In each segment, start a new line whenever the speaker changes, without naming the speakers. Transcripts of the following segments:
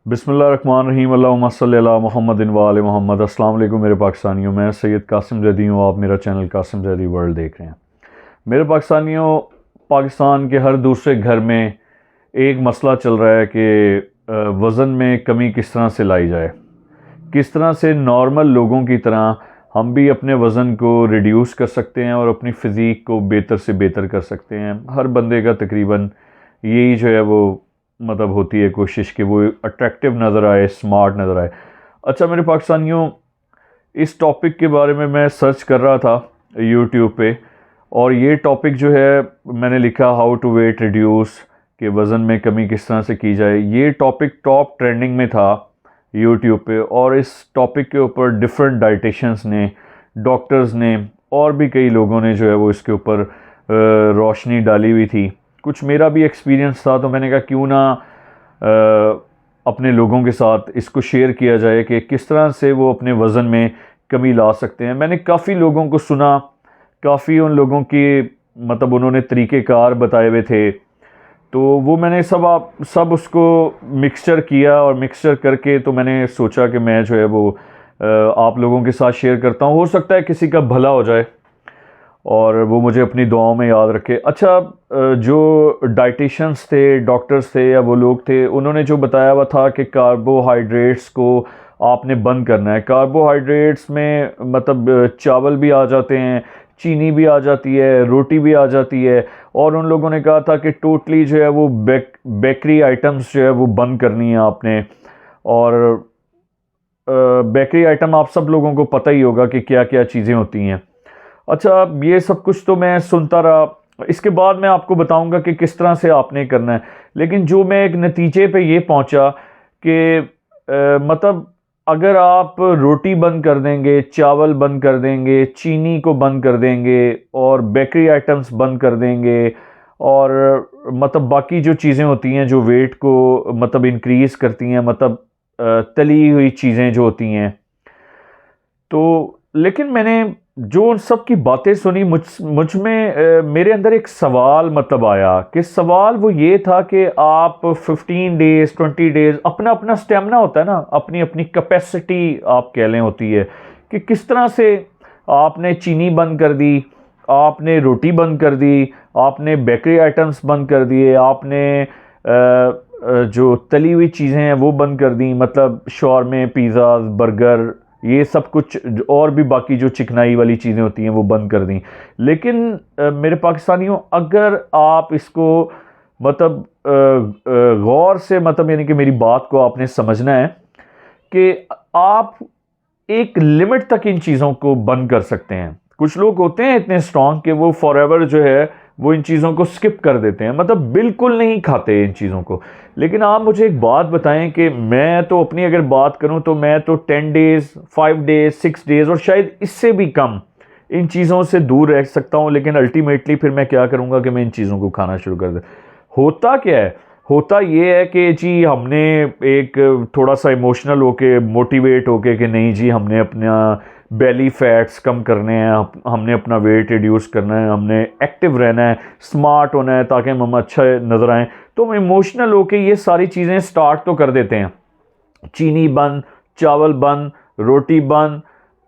बिस्मिल्लाहिर्रहमानिर्रहीम अल्लाहुम्मा सल्लि अला मुहम्मदिन व आले मोहम्मद। अस्सलाम वालेकुम मेरे पाकिस्तानियों, मैं सैयद कासिम जैदी हूँ। आप मेरा चैनल कासिम जैदी वर्ल्ड देख रहे हैं। मेरे पाकिस्तानियों, पाकिस्तान के हर दूसरे घर में एक मसला चल रहा है कि वज़न में कमी किस तरह से लाई जाए, किस तरह से नॉर्मल लोगों की तरह हम भी अपने वज़न को रिड्यूस कर सकते हैं और अपनी फ़िज़ीक को बेहतर से बेहतर कर सकते हैं। हर बंदे का तकरीबन यही जो है वो मतलब होती है कोशिश कि वो अट्रैक्टिव नज़र आए, स्मार्ट नज़र आए। अच्छा मेरे पाकिस्तानियों, इस टॉपिक के बारे में मैं सर्च कर रहा था यूट्यूब पे, और ये टॉपिक जो है मैंने लिखा हाउ टू वेट रिड्यूस, कि वज़न में कमी किस तरह से की जाए। ये टॉपिक टॉप ट्रेंडिंग में था यूट्यूब पे, और इस टॉपिक के ऊपर डिफरेंट डाइटिशियंस ने, डॉक्टर्स ने और भी कई लोगों ने जो है वो इसके ऊपर रोशनी डाली हुई थी। कुछ मेरा भी एक्सपीरियंस था, तो मैंने कहा क्यों ना अपने लोगों के साथ इसको शेयर किया जाए कि किस तरह से वो अपने वज़न में कमी ला सकते हैं। मैंने काफ़ी लोगों को सुना, काफ़ी उन लोगों की मतलब उन्होंने तरीक़ेकार बताए हुए थे, तो वो मैंने सब उसको मिक्सचर किया, और मिक्सचर करके तो मैंने सोचा कि मैं जो है वो आप लोगों के साथ शेयर करता हूँ। हो सकता है किसी का भला हो जाए और वो मुझे अपनी दुआओं में याद रखे। अच्छा, जो डाइटिशियंस थे, डॉक्टर्स थे या वो लोग थे, उन्होंने जो बताया हुआ था कि कार्बोहाइड्रेट्स को आपने बंद करना है। कार्बोहाइड्रेट्स में मतलब चावल भी आ जाते हैं, चीनी भी आ जाती है, रोटी भी आ जाती है, और उन लोगों ने कहा था कि टोटली जो है वो बेकरी आइटम्स जो है वो बंद करनी है आपने। और बेकरी आइटम आप सब लोगों को पता ही होगा कि क्या क्या चीज़ें होती हैं। अच्छा, ये सब कुछ तो मैं सुनता रहा। इसके बाद मैं आपको बताऊंगा कि किस तरह से आपने करना है। लेकिन जो मैं एक नतीजे पे ये पहुंचा कि मतलब अगर आप रोटी बंद कर देंगे, चावल बंद कर देंगे, चीनी को बंद कर देंगे और बेकरी आइटम्स बंद कर देंगे, और मतलब बाकी जो चीज़ें होती हैं जो वेट को मतलब इंक्रीज़ करती हैं, मतलब तली हुई चीज़ें जो होती हैं, तो लेकिन मैंने जो उन सब की बातें सुनी, मुझ में मेरे अंदर एक सवाल मतलब आया कि सवाल वो ये था कि आप 15 डेज़ 20 डेज़ अपना अपना स्टेमिना होता है ना, अपनी अपनी कैपेसिटी आप कह लें होती है, कि किस तरह से आपने चीनी बंद कर दी, आपने रोटी बंद कर दी, आपने बेकरी आइटम्स बंद कर दिए, आपने जो तली हुई चीज़ें हैं वो बंद कर दी, मतलब शॉर्मे, पिज़्ज़ा, बर्गर, ये सब कुछ, और भी बाकी जो चिकनाई वाली चीज़ें होती हैं वो बंद कर दी। लेकिन मेरे पाकिस्तानियों, अगर आप इसको मतलब गौर से मतलब यानी कि मेरी बात को आपने समझना है कि आप एक लिमिट तक इन चीज़ों को बंद कर सकते हैं। कुछ लोग होते हैं इतने स्ट्रांग कि वो फॉरएवर जो है वो इन चीज़ों को स्किप कर देते हैं, मतलब बिल्कुल नहीं खाते इन चीज़ों को। लेकिन आप मुझे एक बात बताएं कि मैं तो अपनी अगर बात करूं तो मैं तो 10 डेज़, 5 डेज़, 6 डेज़ और शायद इससे भी कम इन चीज़ों से दूर रह सकता हूं। लेकिन अल्टीमेटली फिर मैं क्या करूंगा कि मैं इन चीज़ों को खाना शुरू कर दूं। होता क्या है? होता ये है कि जी हमने एक थोड़ा सा इमोशनल होके, मोटिवेट होके कि नहीं जी हमने अपना बेली फैट्स कम करने हैं, हमने अपना वेट रिड्यूस करना है, हमने एक्टिव रहना है, स्मार्ट होना है ताकि हम अच्छा नज़र आएँ, तो हम इमोशनल होके ये सारी चीज़ें स्टार्ट तो कर देते हैं। चीनी बंद, चावल बंद, रोटी बंद,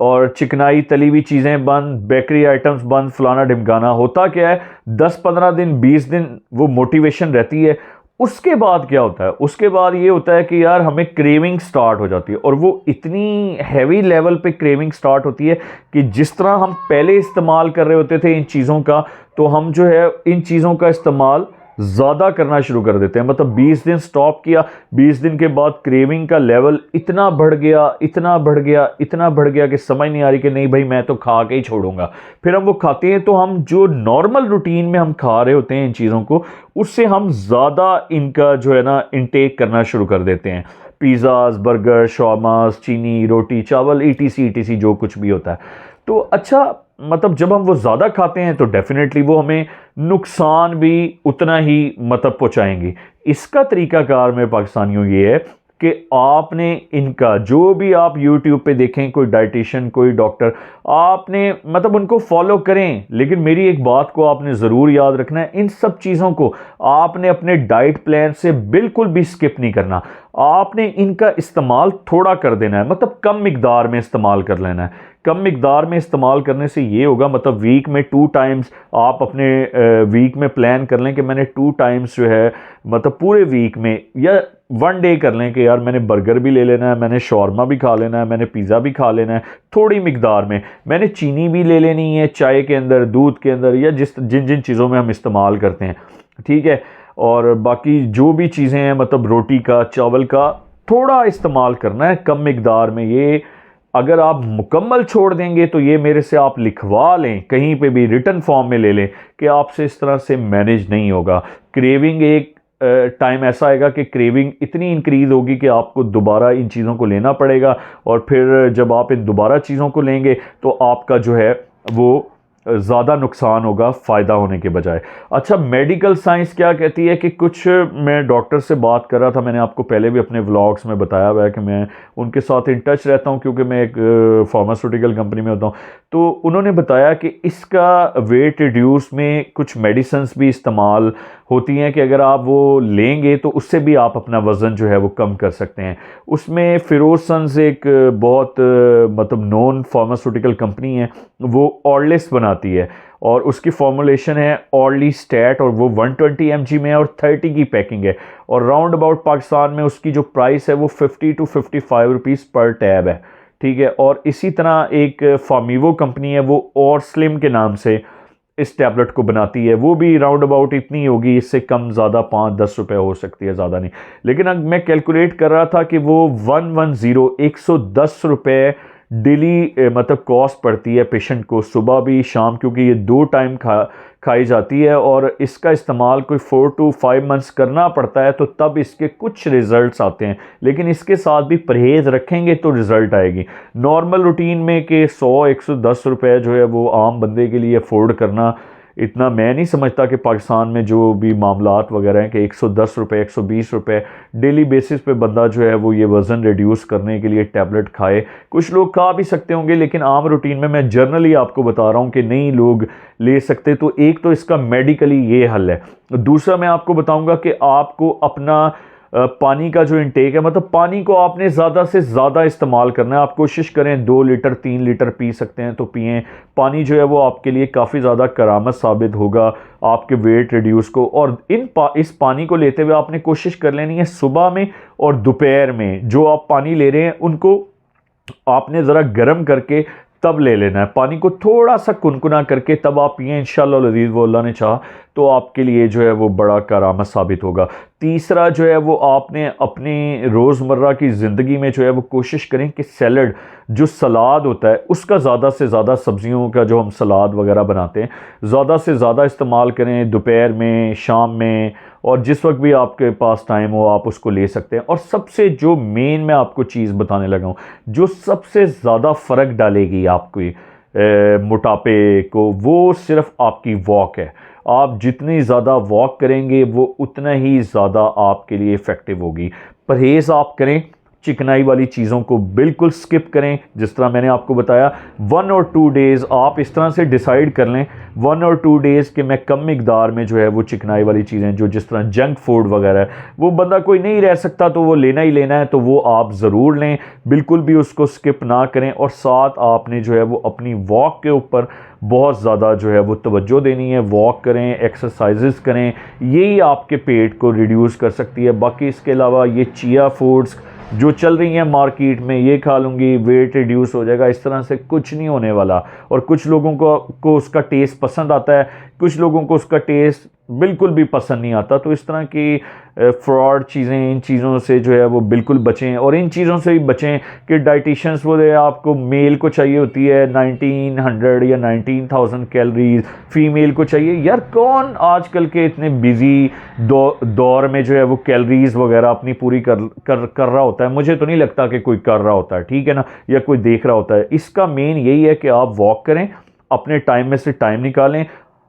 और चिकनाई तली हुई चीज़ें बंद, बेकरी आइटम्स बंद, फलाना ढिमकाना। होता क्या है, 10-15 दिन, 20 दिन वो मोटिवेशन रहती है। उसके बाद क्या होता है? उसके बाद ये होता है कि यार हमें क्रेविंग स्टार्ट हो जाती है, और वो इतनी हैवी लेवल पे क्रेविंग स्टार्ट होती है कि जिस तरह हम पहले इस्तेमाल कर रहे होते थे इन चीज़ों का, तो हम जो है इन चीज़ों का इस्तेमाल ज़्यादा करना शुरू कर देते हैं। मतलब 20 दिन स्टॉप किया, 20 दिन के बाद क्रेविंग का लेवल इतना बढ़ गया, इतना बढ़ गया, इतना बढ़ गया कि समझ नहीं आ रही कि नहीं भाई मैं तो खा के ही छोड़ूंगा। फिर हम वो खाते हैं, तो हम जो नॉर्मल रूटीन में हम खा रहे होते हैं इन चीज़ों को, उससे हम ज़्यादा इनका जो है ना इनटेक करना शुरू कर देते हैं। पिज़्ज़ाज, बर्गर, शॉर्मास, चीनी, रोटी, चावल, ETC जो कुछ भी होता है। तो अच्छा, मतलब जब हम वो ज़्यादा खाते हैं तो डेफिनेटली वो हमें नुकसान भी उतना ही मतलब पहुँचाएंगी। इसका तरीकाकार मेरे पाकिस्तानियों ये है कि आपने इनका जो भी आप YouTube पे देखें, कोई डाइटिशियन, कोई डॉक्टर, आपने मतलब उनको फॉलो करें, लेकिन मेरी एक बात को आपने ज़रूर याद रखना है, इन सब चीज़ों को आपने अपने डाइट प्लान से बिल्कुल भी स्किप नहीं करना। आपने इनका इस्तेमाल थोड़ा कर देना है, मतलब कम मिकदार में इस्तेमाल कर लेना है। कम मिकदार में इस्तेमाल करने से ये होगा, मतलब वीक में 2 टाइम्स आप अपने वीक में प्लान कर लें कि मैंने 2 टाइम्स जो है, मतलब पूरे वीक में, या 1 डे कर लें कि यार मैंने बर्गर भी ले लेना है, मैंने शॉर्मा भी खा लेना है, मैंने पिज़्ज़ा भी खा लेना है थोड़ी मिकदार में, मैंने चीनी भी ले लेनी है चाय के अंदर, दूध के अंदर, या जिन जिन चीज़ों में हम इस्तेमाल करते हैं, ठीक है। और बाकी जो भी चीज़ें हैं, मतलब रोटी का, चावल का थोड़ा इस्तेमाल करना है कम मिकदार में। ये अगर आप मुकम्मल छोड़ देंगे तो ये मेरे से आप लिखवा लें, कहीं पे भी रिटर्न फॉर्म में ले लें कि आपसे इस तरह से मैनेज नहीं होगा। क्रेविंग एक टाइम ऐसा आएगा कि क्रेविंग इतनी इंक्रीज होगी कि आपको दोबारा इन चीज़ों को लेना पड़ेगा, और फिर जब आप इन दोबारा चीज़ों को लेंगे तो आपका जो है वो ज़्यादा नुकसान होगा फ़ायदा होने के बजाय। अच्छा, मेडिकल साइंस क्या कहती है कि कुछ, मैं डॉक्टर से बात कर रहा था, मैंने आपको पहले भी अपने व्लॉग्स में बताया हुआ है कि मैं उनके साथ इन टच रहता हूं क्योंकि मैं एक फार्मास्यूटिकल कंपनी में होता हूं। तो उन्होंने बताया कि इसका वेट रिड्यूस में कुछ मेडिसिन्स भी इस्तेमाल होती हैं कि अगर आप वो लेंगे तो उससे भी आप अपना वज़न जो है वो कम कर सकते हैं। उसमें फिरोसन्स एक बहुत मतलब नॉन फार्मास्यूटिकल कंपनी है, वो ऑर्लिस बनाती है और उसकी फॉर्मुलेशन है ऑर्ली स्टैट, और वो 120 mg में है और 30 की पैकिंग है, और राउंड अबाउट पाकिस्तान में उसकी जो प्राइस है वो 50 to 55 रुपीज़ पर टैब है, ठीक है। और इसी तरह एक फार्मीवो कंपनी है, वो और स्लिम के नाम से इस टैबलेट को बनाती है, वो भी राउंड अबाउट इतनी होगी, इससे कम ज़्यादा 5-10 रुपये हो सकती है, ज़्यादा नहीं। लेकिन अब मैं कैलकुलेट कर रहा था कि वो 110 रुपये डेली मतलब कॉस्ट पड़ती है पेशेंट को, सुबह भी शाम, क्योंकि ये 2 टाइम खाई जाती है, और इसका इस्तेमाल कोई 4 to 5 मंथ्स करना पड़ता है, तो तब इसके कुछ रिज़ल्ट्स आते हैं। लेकिन इसके साथ भी परहेज़ रखेंगे तो रिज़ल्ट आएगी। नॉर्मल रूटीन में कि 100-110 रुपये जो है वो आम बंदे के लिए अफोर्ड करना, इतना मैं नहीं समझता कि पाकिस्तान में जो भी मामलात वगैरह हैं कि 110 रुपये 120 रुपये डेली बेसिस पे बंदा जो है वो ये वज़न रिड्यूस करने के लिए टैबलेट खाए। कुछ लोग खा भी सकते होंगे, लेकिन आम रूटीन में मैं जनरली आपको बता रहा हूँ कि नहीं लोग ले सकते। तो एक तो इसका मेडिकली ये हल है। दूसरा मैं आपको बताऊँगा कि आपको अपना पानी का जो इंटेक है, मतलब पानी को आपने ज़्यादा से ज़्यादा इस्तेमाल करना है। आप कोशिश करें 2 लीटर 3 लीटर पी सकते हैं तो पिएं। पानी जो है वो आपके लिए काफ़ी ज़्यादा करामत साबित होगा आपके वेट रिड्यूस को। और इस पानी को लेते हुए आपने कोशिश कर लेनी है सुबह में और दोपहर में जो आप पानी ले रहे हैं उनको आपने ज़रा गर्म करके तब ले लेना है। पानी को थोड़ा सा कुनकुना करके तब आप पिएं, इंशाअल्लाह लज़ीज़ वो अल्लाह ने चाहा तो आपके लिए जो है वो बड़ा करामत साबित होगा। तीसरा जो है वो आपने अपनी रोज़मर्रा की ज़िंदगी में जो है वो कोशिश करें कि सैलड, जो सलाद होता है उसका ज़्यादा से ज़्यादा, सब्ज़ियों का जो हम सलाद वगैरह बनाते हैं, ज़्यादा से ज़्यादा इस्तेमाल करें। दोपहर में, शाम में, और जिस वक्त भी आपके पास टाइम हो आप उसको ले सकते हैं। और सबसे जो मेन मैं आपको चीज़ बताने लगा हूँ, जो सबसे ज़्यादा फ़र्क डालेगी आपकी मोटापे को, वो सिर्फ आपकी वॉक है। आप जितनी ज़्यादा वॉक करेंगे वो उतना ही ज़्यादा आपके लिए इफ़ेक्टिव होगी। परहेज़ आप करें, चिकनाई वाली चीज़ों को बिल्कुल स्किप करें। जिस तरह मैंने आपको बताया 1 और 2 डेज़ आप इस तरह से डिसाइड कर लें, 1 और 2 डेज़ कि मैं कम मिकदार में जो है वो चिकनाई वाली चीज़ें, जो जिस तरह जंक फूड वगैरह है, वो बंदा कोई नहीं रह सकता तो वो लेना ही लेना है, तो वो आप ज़रूर लें, बिल्कुल भी उसको स्किप ना करें। और साथ आपने जो है वो अपनी वॉक के ऊपर बहुत ज़्यादा जो है वो तवज्जो देनी है। वॉक करें, एक्सरसाइजेस करें, यही आपके पेट को रिड्यूस कर सकती है। बाकी इसके अलावा ये चिया फूड्स जो चल रही हैं मार्केट में, ये खा लूँगी वेट रिड्यूस हो जाएगा, इस तरह से कुछ नहीं होने वाला। और कुछ लोगों को उसका टेस्ट पसंद आता है, कुछ लोगों को उसका टेस्ट बिल्कुल भी पसंद नहीं आता। तो इस तरह की फ्रॉड चीज़ें, इन चीज़ों से जो है वो बिल्कुल बचें। और इन चीज़ों से भी बचें कि डाइटिशियंस वो आपको, मेल को चाहिए होती है 1900 या 19,000 कैलोरीज, फीमेल को चाहिए। यार कौन आजकल के इतने बिजी दौर में जो है वो कैलोरीज वगैरह अपनी पूरी कर रहा होता है? मुझे तो नहीं लगता कि कोई कर रहा होता है, ठीक है ना, या कोई देख रहा होता है। इसका मेन यही है कि आप वॉक करें, अपने टाइम में से टाइम निकालें,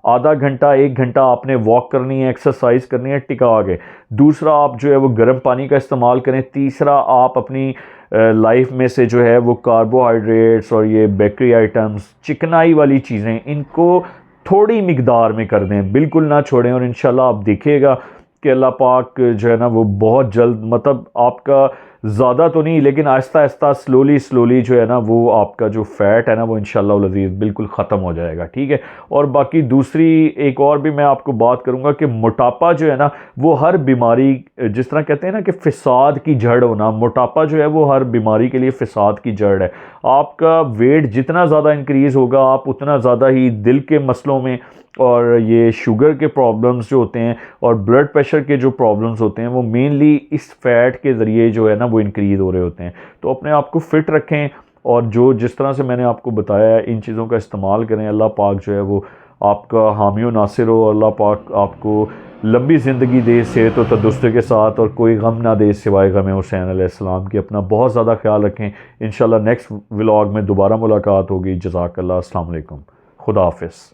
आधा घंटा 1 घंटा आपने वॉक करनी है, एक्सरसाइज करनी है टिका के। दूसरा आप जो है वो गर्म पानी का इस्तेमाल करें। तीसरा आप अपनी लाइफ में से जो है वो कार्बोहाइड्रेट्स और ये बेकरी आइटम्स, चिकनाई वाली चीज़ें, इनको थोड़ी मिकदार में कर दें, बिल्कुल ना छोड़ें। और इंशाल्लाह आप देखिएगा कि अल्लाह पाक जो है ना वो बहुत जल्द, मतलब आपका ज़्यादा तो नहीं लेकिन आहिस्ता आहिस्ता स्लोली जो है ना वो आपका जो फ़ैट है ना वो इंशाल्लाह अज़ीज़ बिल्कुल ख़त्म हो जाएगा, ठीक है। और बाकी दूसरी एक और भी मैं आपको बात करूँगा कि मोटापा जो है ना वो हर बीमारी, जिस तरह कहते हैं ना कि फ़साद की जड़ होना, मोटापा जो है वो हर बीमारी के लिए फ़साद की जड़ है। आपका वेट जितना ज़्यादा इंक्रीज़ होगा आप उतना ज़्यादा ही दिल के मसलों में और ये शुगर के प्रॉब्लम्स जो होते हैं और ब्लड प्रेशर के जो प्रॉब्लम्स होते हैं वो मेनली इस फैट के ज़रिए जो है ना वो इंक्रीज़ हो रहे होते हैं। तो अपने आप को फ़िट रखें और जो जिस तरह से मैंने आपको बताया है इन चीज़ों का इस्तेमाल करें। अल्लाह पाक जो है वो आपका हामी व नासिर हो। अल्लाह पाक आपको लंबी ज़िंदगी दे, सेहत और तंदुरुस्ती के साथ, और कोई गम ना दे सिवाय गम हुसैन अलैहिस्सलाम की। अपना बहुत ज़्यादा ख्याल रखें। इंशाल्लाह नेक्स्ट व्लॉग में दोबारा मुलाकात होगी। जज़ाकल्लाह, अस्सलाम वालेकुम, खुदा हाफिज़।